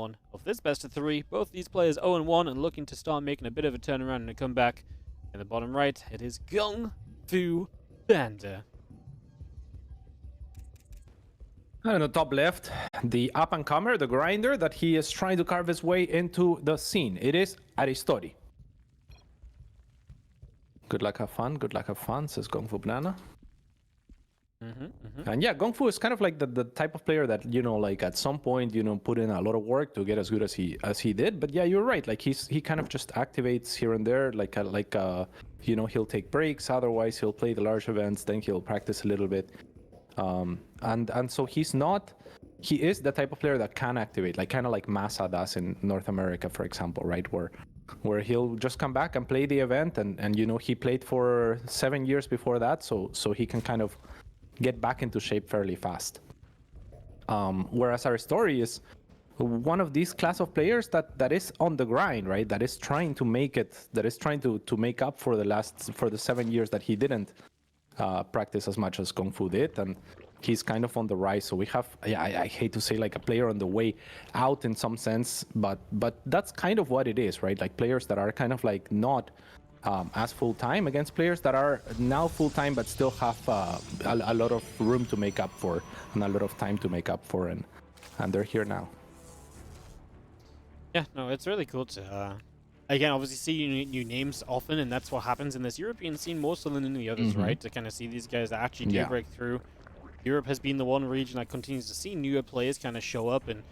one of this best of 3. Both these players 0-1 and looking to start making a bit of a turnaround and a comeback. In the bottom right, it is GunGFuBanDa. And in the top left, the up-and-comer, the grinder, that he is trying to carve his way into the scene. It is Aristori. Good luck, have fun, says GunGFuBanDa. And yeah, GunGFu is kind of like the type of player that, you know, like at some point, you know, put in a lot of work to get as good as he did. But yeah, you're right. Like he kind of just activates here and there, you know, he'll take breaks. Otherwise, he'll play the large events. Then he'll practice a little bit. And so he is the type of player that can activate, like kind of like Massa does in North America, for example, right? Where he'll just come back and play the event, and you know, he played for 7 years before that, so he can kind of get back into shape fairly fast. Whereas Aristori is one of these class of players that is on the grind, right? That is trying to make it, that is trying to make up for the 7 years that he didn't practice as much as GunGFu did, and he's kind of on the rise. So we have, I hate to say like a player on the way out in some sense, but that's kind of what it is, right? Like players that are kind of like not as full-time against players that are now full-time but still have a lot of room to make up for and a lot of time to make up for, and they're here now. Yeah, no, it's really cool to again, obviously see new names often, and that's what happens in this European scene more so than in the others, right? To kind of see these guys that actually do break through. Europe has been the one region that continues to see newer players kind of show up, and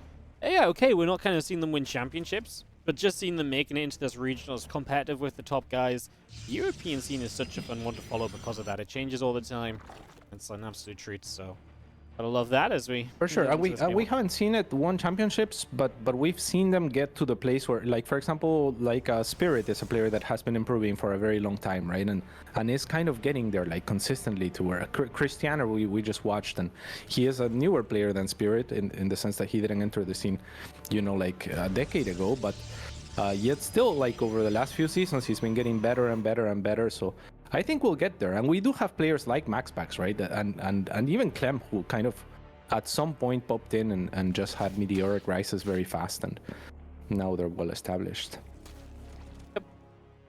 yeah, okay, we're not kind of seeing them win championships, but just seeing them making it into this regional as competitive with the top guys. The European scene is such a fun one to follow because of that. It changes all the time. It's an absolute treat, so gotta love that as we... For sure, and we haven't seen it won championships, but we've seen them get to the place where, like, for example, like Spirit is a player that has been improving for a very long time, right? And is kind of getting there, like, consistently to where Cristiano we just watched, and he is a newer player than Spirit in the sense that he didn't enter the scene, you know, like a decade ago, but yet still, like, over the last few seasons, he's been getting better and better and better, so I think we'll get there. And we do have players like MaxPax, right? And even Clem, who kind of at some point popped in and just had meteoric rises very fast, and now they're well established. Yep.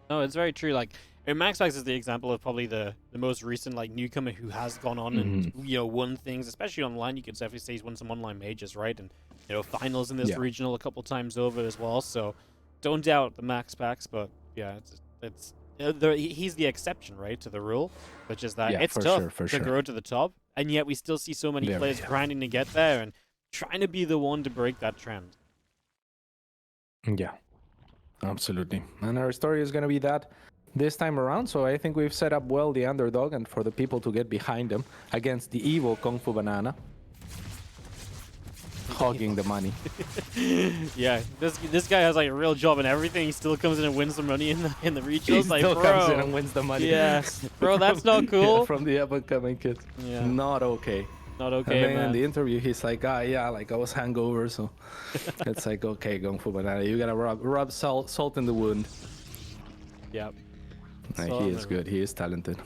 No, it's very true. Like, MaxPax is the example of probably the most recent like newcomer who has gone on and, you know, won things, especially online. You could definitely say he's won some online majors, right? And, you know, finals in this regional a couple times over as well. So don't doubt the MaxPax, but yeah, it's he's the exception, right, to the rule, which is that it's tough to grow to the top, and yet we still see so many players grinding to get there and trying to be the one to break that trend. Yeah, absolutely. And our story is going to be that this time around, so I think we've set up well the underdog and for the people to get behind them against the evil GunGFuBanDa. Hogging the money. Yeah, this guy has like a real job and everything. He still comes in and wins some money in the regionals. He like, still bro, comes in and wins the money. Yes, bro, that's not cool. Yeah, from the up-and-coming kids. Yeah, not okay. Not okay, and then man. in the interview, he's like, yeah, like I was hungover, so it's like, okay, GunGFuBanDa, you gotta rub salt in the wound. Yep. He is good. He is talented.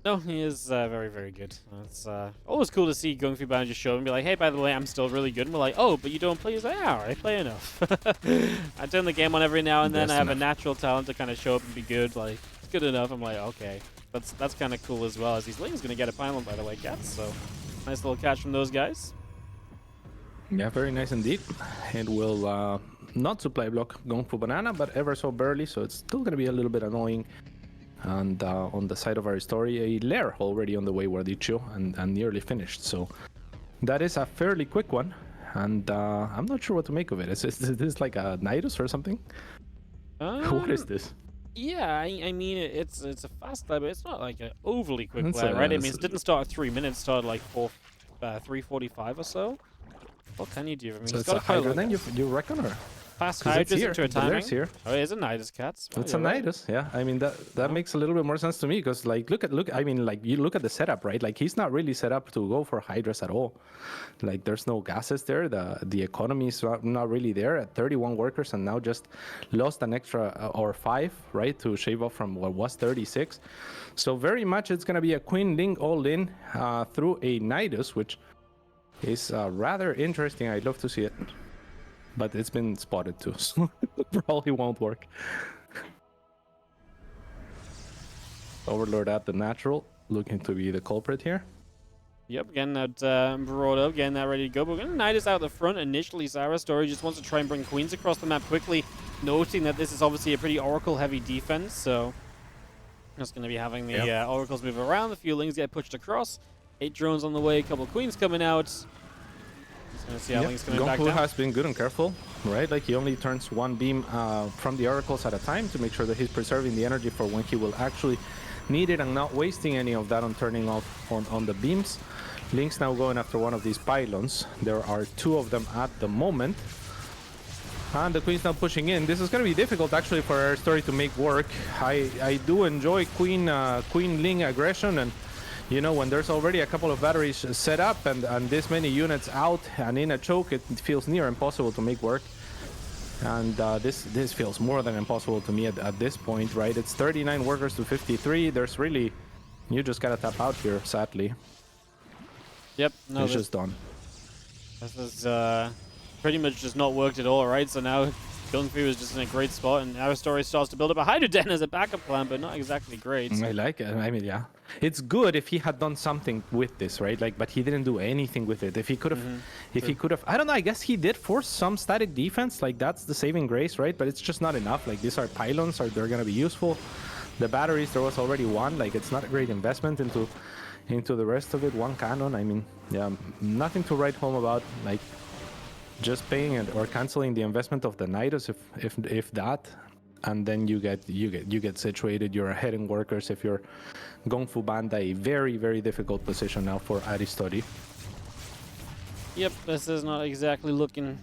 No, he is very, very good. It's always cool to see GunGFuBanDa just show and be like, hey, by the way, I'm still really good. And we're like, oh, but you don't play? He's like, yeah, I play enough. I turn the game on every now and then. I have a natural talent to kind of show up and be good. Like, it's good enough. I'm like, okay. That's kind of cool as well. As he's going to get a final, by the way, Cats. So, nice little catch from those guys. Yeah, very nice indeed. It will not supply block GunGFuBanDa, but ever so barely. So it's still going to be a little bit annoying. And on the side of Aristori, a lair already on the way where Dicho and nearly finished. So that is a fairly quick one, and I'm not sure what to make of it. Is this like a Nidus or something? What is this? Yeah, I mean, it's a fast lair, but it's not like an overly quick lair, right? I mean, it didn't start at 3 minutes, it started like 3:45 or so. What can you do? I mean, so it's a Hydra then, you reckon, or? Fast Hydras into a timing. Here. Oh, it is a Nidus, Cats. It's a Nidus, yeah. I mean, that makes a little bit more sense to me, because like look. I mean, like you look at the setup, right? Like he's not really set up to go for Hydras at all. Like there's no gases there. The economy is not really there at 31 workers, and now just lost an extra or 5, right, to shave off from what was 36. So very much it's gonna be a Queen Ling all in through a Nidus, which is rather interesting. I'd love to see it, but it's been spotted too, so it probably won't work. Overlord at the natural, looking to be the culprit here. Yep, getting that brought up, getting that ready to go. But we're going to Nidus out the front initially. Aristori just wants to try and bring Queens across the map quickly, noting that this is obviously a pretty Oracle-heavy defense, so just going to be having the Oracles move around, the few Lings get pushed across. 8 drones on the way, a couple of Queens coming out. Just going to see how Lings coming back down. has been good and careful, right? Like he only turns one beam from the Oracles at a time to make sure that he's preserving the energy for when he will actually need it and not wasting any of that on turning off on the beams. Link's now going after one of these pylons. There are 2 of them at the moment. And the Queen's now pushing in. This is going to be difficult actually for Aristori to make work. I do enjoy Queen Ling aggression, and you know, when there's already a couple of batteries set up and this many units out and in a choke, it feels near impossible to make work. And this feels more than impossible to me at this point, right? It's 39 workers to 53. There's really, you just gotta tap out here, sadly. Yep, no, it's just done. This is pretty much just not worked at all, right? So now GunGFu is just in a great spot, and Aristori starts to build up a Hydro Den as a backup plan, but not exactly great. I like it. I mean, yeah, it's good if he had done something with this, right? Like, but he didn't do anything with it. If he could have, I don't know. I guess he did force some static defense. Like that's the saving grace, right? But it's just not enough. Like these are pylons, they're gonna be useful. The batteries, there was already one. Like it's not a great investment into the rest of it. One cannon. I mean, yeah, nothing to write home about. Like just paying it or canceling the investment of the Nidus if that, and then you get situated. You're ahead in workers. If you're GunGFuBanDa, a very, very difficult position now for Aristori. Yep, this is not exactly looking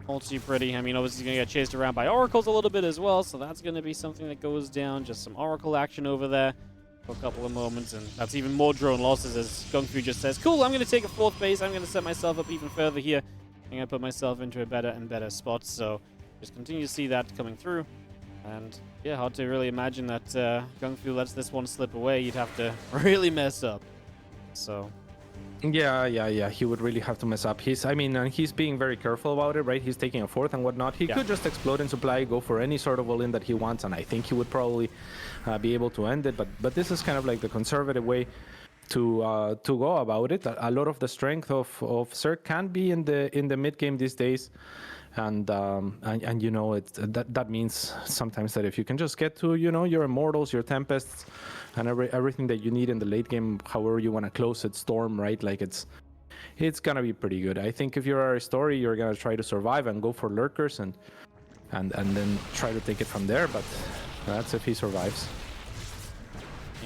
all too pretty. I mean, obviously he's gonna get chased around by Oracles a little bit as well, so that's gonna be something that goes down. Just some Oracle action over there for a couple of moments, and that's even more drone losses as GunGFu just says, cool, I'm gonna take a 4th base, I'm gonna set myself up even further here. I'm going to put myself into a better and better spot, so just continue to see that coming through. And yeah, hard to really imagine that GunGFu lets this one slip away. You'd have to really mess up. So yeah, he would really have to mess up. He's being very careful about it, right? He's taking a 4th and whatnot. He could just explode in supply, go for any sort of all-in that he wants, and I think he would probably be able to end it. But this is kind of like the conservative way to go about it. A lot of the strength of Zerg can be in the mid game these days, and you know that means sometimes that if you can just get to your Immortals, your Tempests, and everything that you need in the late game, however you want to close it, Storm, right? Like it's gonna be pretty good. I think if you're Aristori, you're gonna try to survive and go for lurkers and then try to take it from there. But that's if he survives.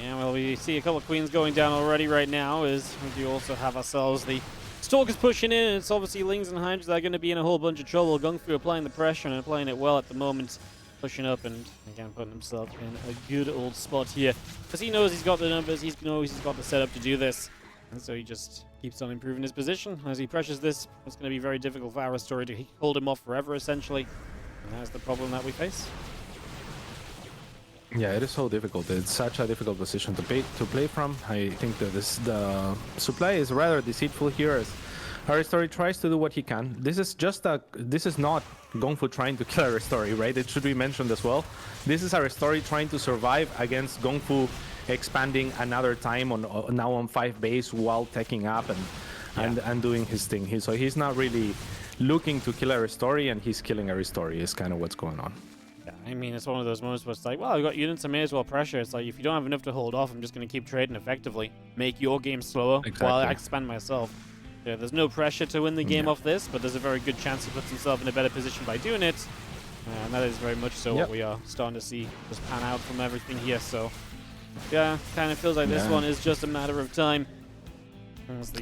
Yeah, well, we see a couple of Queens going down already right now, as we do also have ourselves the Stalkers pushing in, and it's obviously Lings and Hydras that are going to be in a whole bunch of trouble. GunGFu applying the pressure and applying it well at the moment, pushing up and again putting himself in a good old spot here. Because he knows he's got the numbers, he knows he's got the setup to do this, and so he just keeps on improving his position. As he pressures this, it's going to be very difficult for Aristori to hold him off forever, essentially, and that's the problem that we face. Yeah, it is so difficult. It's such a difficult position to play from. I think that the supply is rather deceitful here as Aristori tries to do what he can. This is not GunGFu trying to kill Aristori, right? It should be mentioned as well. This is Aristori trying to survive against GunGFu expanding another time on 5 base while taking up and doing his thing. So he's not really looking to kill Aristori, and he's killing Aristori is kind of what's going on. I mean, it's one of those moments where it's like, well, I've got units, I may as well pressure. It's like, if you don't have enough to hold off, I'm just going to keep trading effectively. Make your game slower while I expand myself. Yeah, there's no pressure to win the game off this, but there's a very good chance he puts himself in a better position by doing it. And that is very much so what we are starting to see just pan out from everything here. So, yeah, kind of feels like this one is just a matter of time.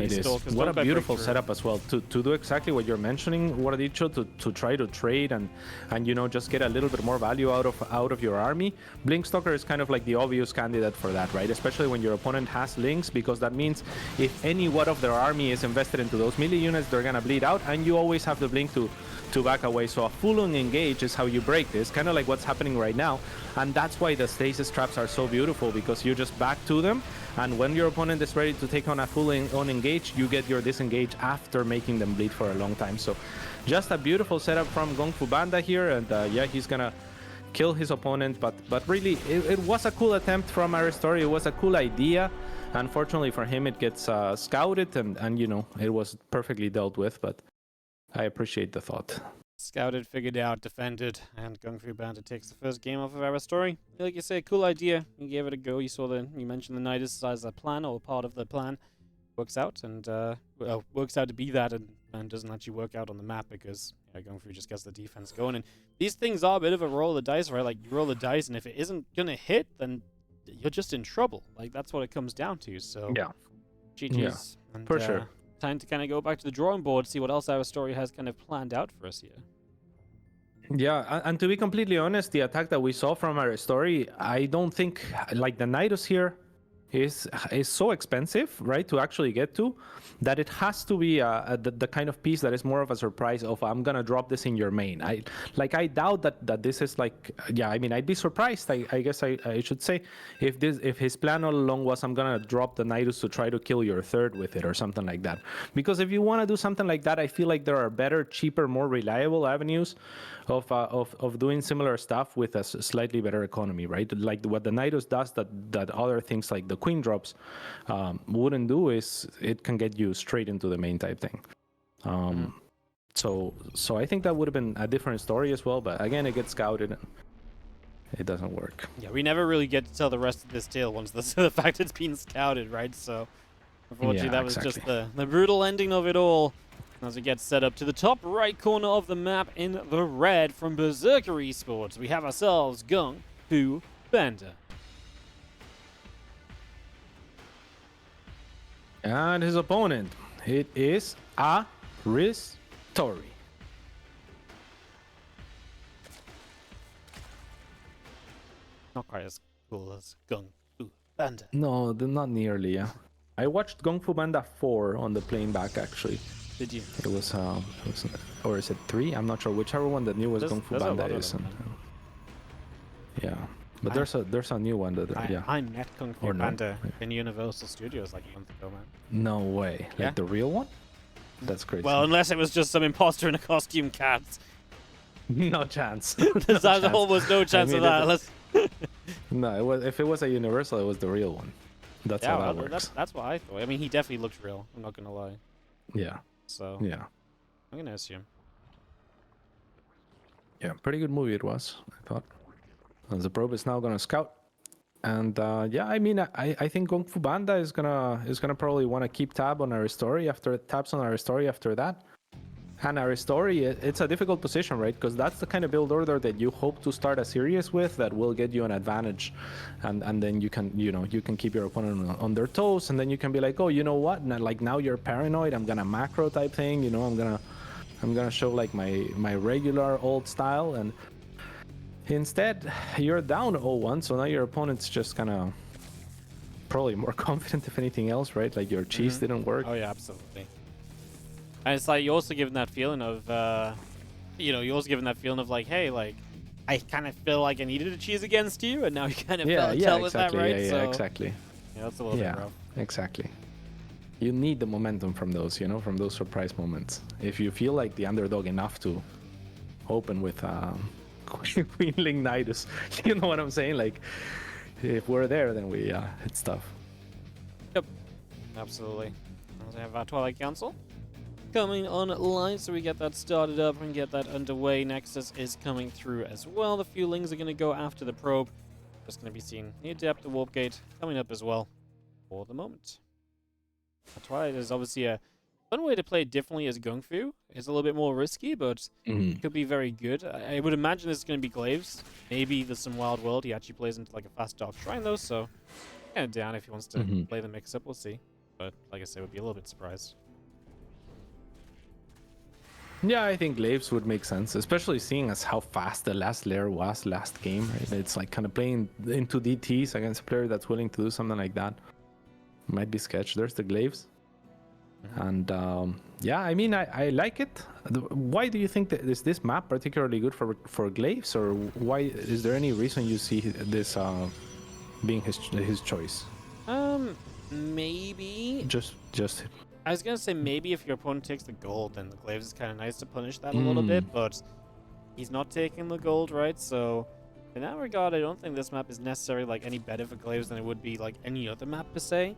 It is. What a beautiful setup as well to do exactly what you're mentioning, Wardicho, to try to trade and just get a little bit more value out of your army. Blinkstalker is kind of like the obvious candidate for that, right? Especially when your opponent has links, because that means if any one of their army is invested into those melee units, they're gonna bleed out, and you always have the blink to to back away. So a full-on engage is how you break this, kind of like what's happening right now. And that's why the stasis traps are so beautiful, because you just back to them, and when your opponent is ready to take on a full-on engage, you get your disengage after making them bleed for a long time. So just a beautiful setup from GunGFuBanDa here, and yeah, he's gonna kill his opponent, but really it was a cool attempt from Aristori. It was a cool idea. Unfortunately for him, it gets scouted, and you know, it was perfectly dealt with, but I appreciate the thought. Scouted, figured out, defended, and GunGFuBanDa takes the first game off of Aristori. Like you say, cool idea. You gave it a go. You mentioned the Nidus as a plan, or part of the plan. Works out, and well, works out to be that, and doesn't actually work out on the map, because GunGfu just gets the defense going. And these things are a bit of a roll of the dice, right? Like, you roll the dice, and if it isn't gonna hit, then you're just in trouble. Like, that's what it comes down to. So yeah, GG's. Yeah, and, for sure. Time to kind of go back to the drawing board, see what else our story has kind of planned out for us here. Yeah, and to be completely honest, the attack that we saw from Aristori, I don't think, like, the Nidus here is so expensive, right, to actually get to, that it has to be the kind of piece that is more of a surprise of, I'm gonna drop this in your main. I doubt that this is like, yeah, I mean, I'd be surprised, I guess I should say, if his plan all along was, I'm gonna drop the Nidus to try to kill your third with it or something like that. Because if you want to do something like that, I feel like there are better, cheaper, more reliable avenues of doing similar stuff with a slightly better economy, right? Like what the Nidus does that other things like the Queen drops wouldn't do, is it can get you straight into the main type thing. So I think that would have been a different story as well, but again, it gets scouted and it doesn't work. Yeah, we never really get to tell the rest of this tale once the fact it's been scouted, right? So unfortunately, that was just the brutal ending of it all. As we get set up to the top right corner of the map in the red from Berserker Esports, we have ourselves GunGFuBanDa. And his opponent, it is Aristori. Not quite as cool as GunGFuBanDa. No, not nearly, yeah. I watched GunGFuBanDa 4 on the plane back, actually. Did you? It was or is it 3? I'm not sure. Whichever one the newest GunGFuBanDa is. Yeah, but there's a new one that I met GunGFuBanDa in Universal Studios like a month ago, man. No way. Like Yeah? the real one? That's crazy. Well, unless it was just some imposter in a costume, cat. No chance. There's almost no chance of that. No, if it was a Universal, it was the real one. That's how that works. That's what I thought. I mean, he definitely looked real. I'm not gonna lie. Yeah. So yeah, I'm gonna assume. Yeah, pretty good movie it was, I thought. And the probe is now gonna scout, and yeah, I mean, I think GunGFuBanDa is gonna probably want to keep tab on Aristori after that. And Aristori, it's a difficult position, right? Because that's the kind of build order that you hope to start a series with that will get you an advantage, and then you can keep your opponent on their toes, and then you can be like, oh, you know what? Now you're paranoid. I'm gonna macro type thing. I'm gonna show like my regular old style, and instead you're down 0-1, so now your opponent's just kind probably more confident if anything else, right? Like your cheese didn't work. Oh yeah, absolutely. And it's like you're also given that feeling of, you're also given that feeling of like, hey, like, I kind of feel like I needed to cheese against you, and now you kind of tell with that, right? Yeah, exactly. Yeah, that's a little bit rough. Exactly. You need the momentum from those, from those surprise moments. If you feel like the underdog enough to open with Queen Ling Nidus, you know what I'm saying? Like, if we're there, then it's tough. Yep, absolutely. We have our Twilight Council coming online, so we get that started up and get that underway. Nexus is coming through as well. The Fuelings are going to go after the probe. Just going to be seen the Adept, the Warp Gate coming up as well for the moment. Twilight is obviously a fun way to play it differently as GunGfu. It's a little bit more risky, but it could be very good. I would imagine this is going to be Glaives. Maybe there's some Wild World. He actually plays into like a fast Dark Shrine though, so kind of down if he wants to play the mix-up. We'll see. But like I said, would be a little bit surprised. Yeah, I think Glaives would make sense, especially seeing as how fast the last layer was last game, right? It's like kind of playing into DTs against a player that's willing to do something like that. Might be sketch. There's the Glaives. And Yeah, I mean, I like it. Why do you think that is this map particularly good for Glaives, or why is there any reason you see this being his choice? Maybe. Just. I was gonna say maybe if your opponent takes the gold, then the Glaives is kind of nice to punish that a little bit, but he's not taking the gold, right? So in that regard, I don't think this map is necessarily like any better for Glaives than it would be like any other map per se.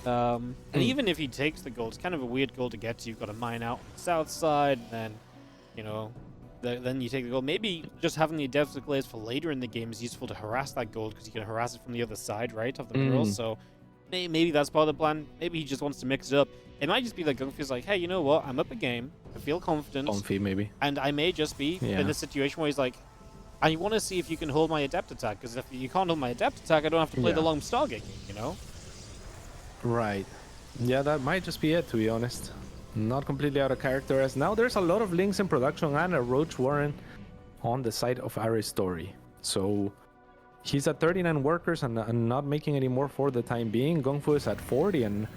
And even if he takes the gold, it's kind of a weird goal to get to. You've got to mine out on the south side, and then, you know, then you take the gold. Maybe just having the Adepts with Glaives for later in the game is useful to harass that gold, because you can harass it from the other side, right, of the minerals. So maybe that's part of the plan. Maybe he just wants to mix it up. It might just be that GunGFu's like, hey, you know what? I'm up a game. I feel confident. Comfy, maybe. And I may just be in a situation where he's like, I want to see if you can hold my Adept attack, because if you can't hold my Adept attack, I don't have to play the long Stargate game, you know? Right. Yeah, that might just be it, to be honest. Not completely out of character, as now there's a lot of links in production and a Roach Warren on the side of Aristori. So he's at 39 workers and not making any more for the time being. GunGFu is at 40 and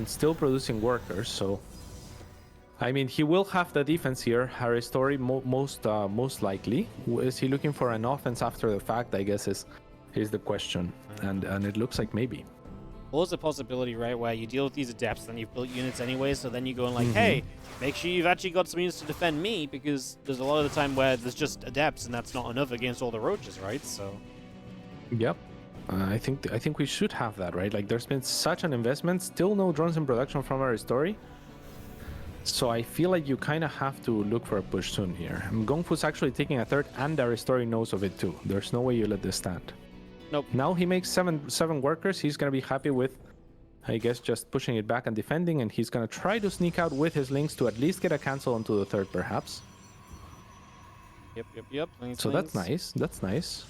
still producing workers. So, I mean, he will have the defense here. Aristori most likely. Is he looking for an offense after the fact, I guess, is the question. And it looks like maybe. Or there's a possibility, right, where you deal with these Adepts, then you've built units anyway, so then you go and like, hey, make sure you've actually got some units to defend me, because there's a lot of the time where there's just Adepts, and that's not enough against all the Roaches, right? So. Yep. I think we should have that, right? Like, there's been such an investment, still no drones in production from Aristori. So I feel like you kind of have to look for a push soon here. GunGFu's actually taking a third, and Aristori knows of it too. There's no way you let this stand. Nope. Now he makes seven workers. He's gonna be happy with, I guess, just pushing it back and defending, and he's gonna try to sneak out with his links to at least get a cancel onto the third, perhaps. Yep. So that's nice. That's nice.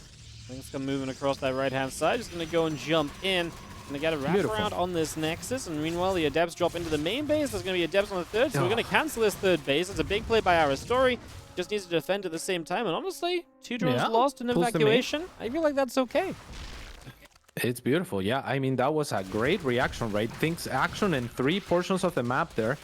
Links come moving across that right-hand side. Just gonna go and jump in. Gonna get a wraparound on this Nexus, and meanwhile the Adepts drop into the main base. There's gonna be Adepts on the third, so we're gonna cancel this third base. It's a big play by Aristori. Just needs to defend at the same time, and honestly, 2 drones lost in evacuation. I feel like that's okay. It's beautiful. Yeah, I mean, that was a great reaction, right? Things action in 3 portions of the map there.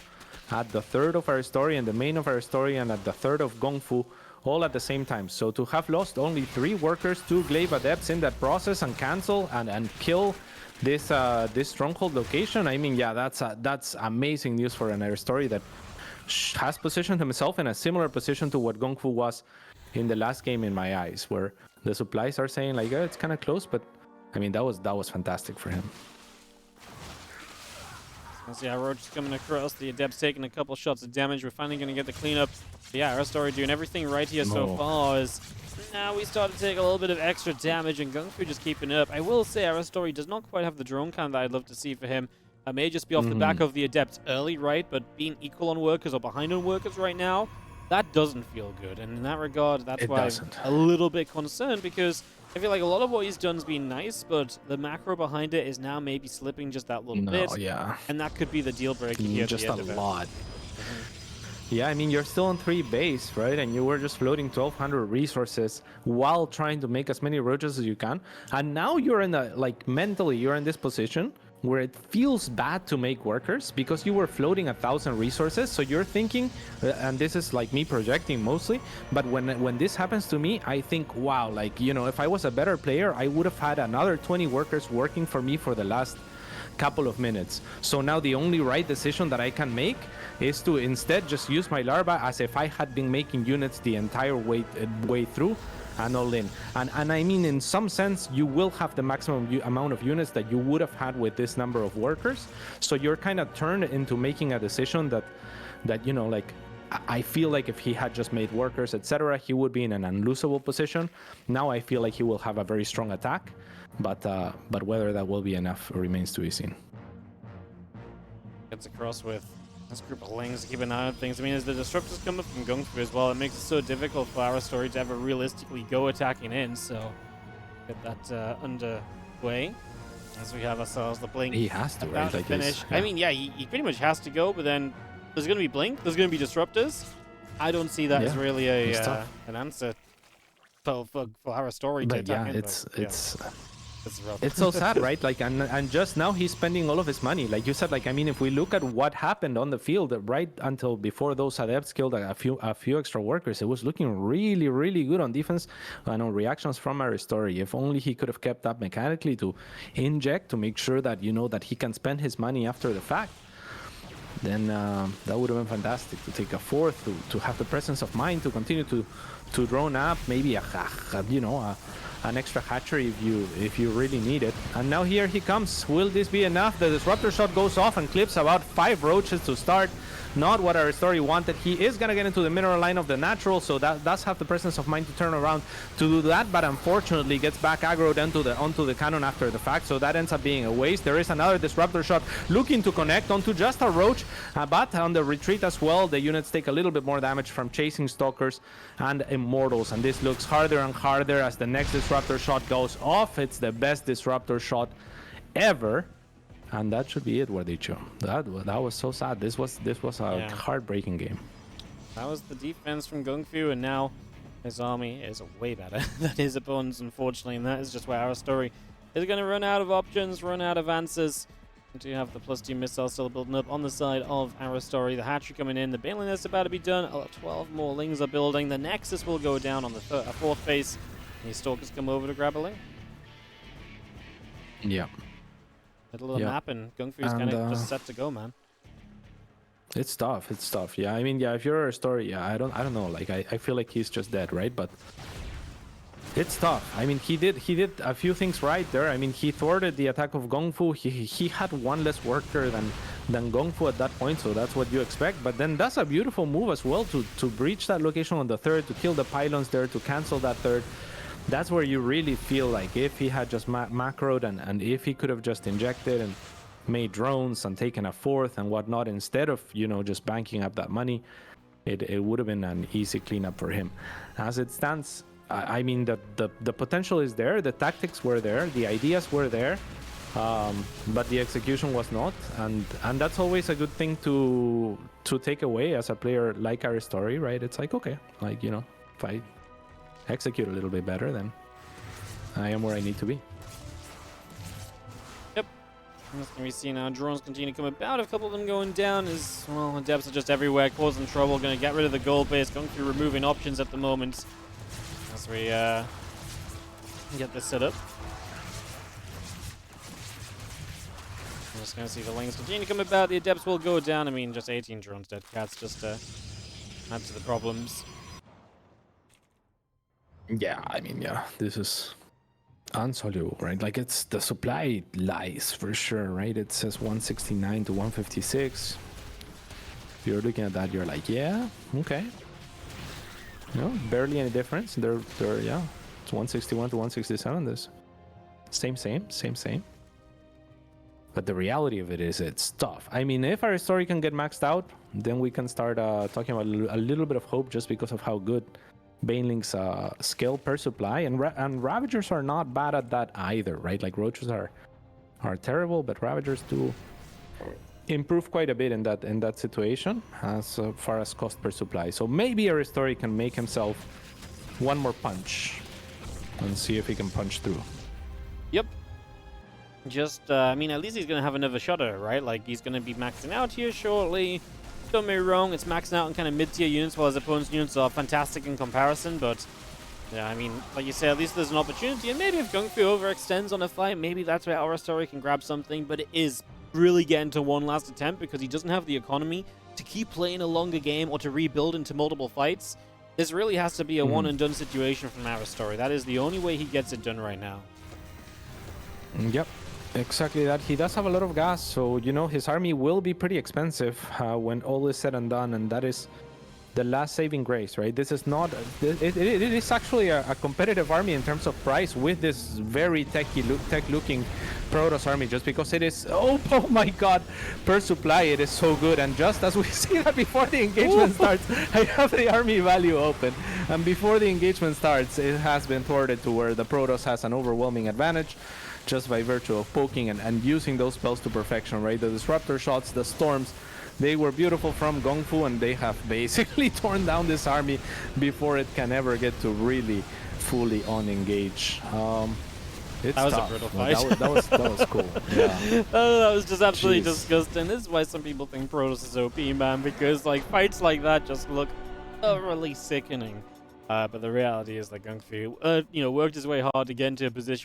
At the third of Aristori and the main of Aristori, and at the third of GunGFu, all at the same time. So to have lost only 3 workers, 2 Glaive Adepts in that process, and cancel and kill this stronghold location, I mean, yeah, that's amazing news for an Aristori that has positioned himself in a similar position to what GunGFu was in the last game, in my eyes, where the supplies are saying like, it's kind of close, but I mean, that was fantastic for him. So yeah, Roach is coming across. The Adept's taking a couple shots of damage. We're finally going to get the cleanup. But yeah, Aristori doing everything right here so far. As now we start to take a little bit of extra damage, and GunGFu just keeping it up. I will say Aristori does not quite have the drone count that I'd love to see for him. I may just be off the back of the Adepts early, right? But being equal on workers or behind on workers right now, that doesn't feel good. And in that regard, that's why I'm a little bit concerned, because I feel like a lot of what he's done has been nice, but the macro behind it is now maybe slipping just that little bit. Yeah. And that could be the deal breaker here. Just a lot. Yeah, I mean, you're still on 3 base, right? And you were just floating 1,200 resources while trying to make as many roaches as you can. And now you're in a, like, mentally, you're in this position where it feels bad to make workers because you were floating 1,000 resources. So you're thinking, and this is like me projecting mostly, but when this happens to me, I think, wow, like, you know, if I was a better player, I would have had another 20 workers working for me for the last couple of minutes. So now the only right decision that I can make is to instead just use my larva as if I had been making units the entire way through, and all in. And I mean, in some sense, you will have the maximum amount of units that you would have had with this number of workers. So you're kind of turned into making a decision that you know, like, I feel like if he had just made workers, etc., he would be in an unlosable position. Now I feel like he will have a very strong attack, but whether that will be enough remains to be seen. Gets across with this group of Lings to keep an eye on things. I mean, as the disruptors come up from GunGFu as well, it makes it so difficult for Aristori to ever realistically go attacking in. So get that underway as we have ourselves the Blink. He has to, right? Like finish. I mean, yeah, he pretty much has to go, but then there's going to be Blink, there's going to be disruptors. I don't see that as really an answer for Aristori to attack in. It's rough. It's so sad, right? Like, and just now he's spending all of his money. Like you said, like, I mean, if we look at what happened on the field right until before those adepts killed a few extra workers, it was looking really, really good on defense and on reactions from Aristori. If only he could have kept up mechanically to inject to make sure that, you know, that he can spend his money after the fact, then that would have been fantastic to take a fourth, to have the presence of mind to continue to drone up, maybe an extra hatchery if you really need it. And now here he comes. Will this be enough? The disruptor shot goes off and clips about 5 roaches to start. Not what Aristori wanted. He is gonna get into the mineral line of the natural, so that does have the presence of mind to turn around to do that, but unfortunately gets back aggroed onto the cannon after the fact, so that ends up being a waste. There is another disruptor shot looking to connect onto just a roach, but on the retreat as well, the units take a little bit more damage from chasing stalkers and immortals, and this looks harder and harder as the next disruptor shot goes off. It's the best disruptor shot ever. And that should be it, Wardicho. That was so sad. This was a heartbreaking game. That was the defense from GunGFu, and now his army is way better than his opponents, unfortunately, and that is just where Aristori is going to run out of options, run out of answers. We do have the +2 missile still building up on the side of Aristori. The hatchery coming in, the Baneling is about to be done. 12 more Lings are building. The Nexus will go down on the fourth phase. These Stalkers come over to grab a Ling. Yeah. Middle of the map, and GunGFu is kind of just set to go, man. It's tough. It's tough. Yeah, I mean, yeah, if you're Aristori, yeah, I don't know. Like, I feel like he's just dead, right? But it's tough. I mean, he did a few things right there. I mean, he thwarted the attack of GunGFu. He had one less worker than GunGFu at that point, so that's what you expect. But then that's a beautiful move as well to breach that location on the third, to kill the pylons there, to cancel that third. That's where you really feel like if he had just macroed and if he could have just injected and made drones and taken a fourth and whatnot instead of, you know, just banking up that money, it would have been an easy cleanup for him. As it stands, I mean, the potential is there, the tactics were there, the ideas were there, but the execution was not, and that's always a good thing to take away as a player like Aristori, right? It's like, okay, like, you know, if I execute a little bit better, then I am where I need to be. Yep. As can be seen now, drones continue to come about. A couple of them going down as well. The depths are just everywhere, causing trouble. Going to get rid of the gold base. Going through removing options at the moment as we get this set up. I'm just going to see the Lings continue to come about. The Adepts will go down. I mean, just 18 drones dead cats just add to the problems. Yeah, I mean, yeah, this is unsoluble, right? Like, it's the supply lies for sure, right? It says 169 to 156. If you're looking at that, you're like, yeah, okay. No, barely any difference. They're yeah, it's 161 to 167. This same. But the reality of it is, it's tough. I mean, if Aristori can get maxed out, then we can start talking about a little bit of hope, just because of how good Baneling's skill per supply, and Ravagers are not bad at that either, right? Like, Roaches are terrible, but Ravagers do improve quite a bit in that situation as far as cost per supply. So maybe Aristori can make himself one more punch and see if he can punch through. Yep. Just, I mean, at least he's going to have another shutter, right? Like, he's going to be maxing out here shortly. Don't get me wrong, it's maxing out on kind of mid-tier units, while his opponent's units are fantastic in comparison, but yeah, I mean, like you say, at least there's an opportunity, and maybe if GunGFu overextends on a fight, maybe that's where Aristori can grab something, but it is really getting to one last attempt because he doesn't have the economy to keep playing a longer game or to rebuild into multiple fights. This really has to be a one-and-done situation from Aristori. That is the only way he gets it done right now. Yep. Exactly that. He does have a lot of gas, so, you know, his army will be pretty expensive when all is said and done, and that is the last saving grace, right? This is not... It is actually a competitive army in terms of price with this very tech-looking Protoss army, just because it is... Oh my god! Per supply, it is so good, and just as we see that before the engagement starts, I have the army value open, and before the engagement starts, it has been thwarted to where the Protoss has an overwhelming advantage, just by virtue of poking and using those spells to perfection, right? The disruptor shots, the storms, they were beautiful from GunGFu, and they have basically torn down this army before it can ever get to really fully on engage. It's That was tough. a brutal No, fight. that was cool. Yeah. Oh, that was just absolutely Jeez. disgusting. This is why some people think Protoss is OP, man, because like fights like that just look thoroughly sickening. But the reality is that GunGFu, worked his way hard to get into a position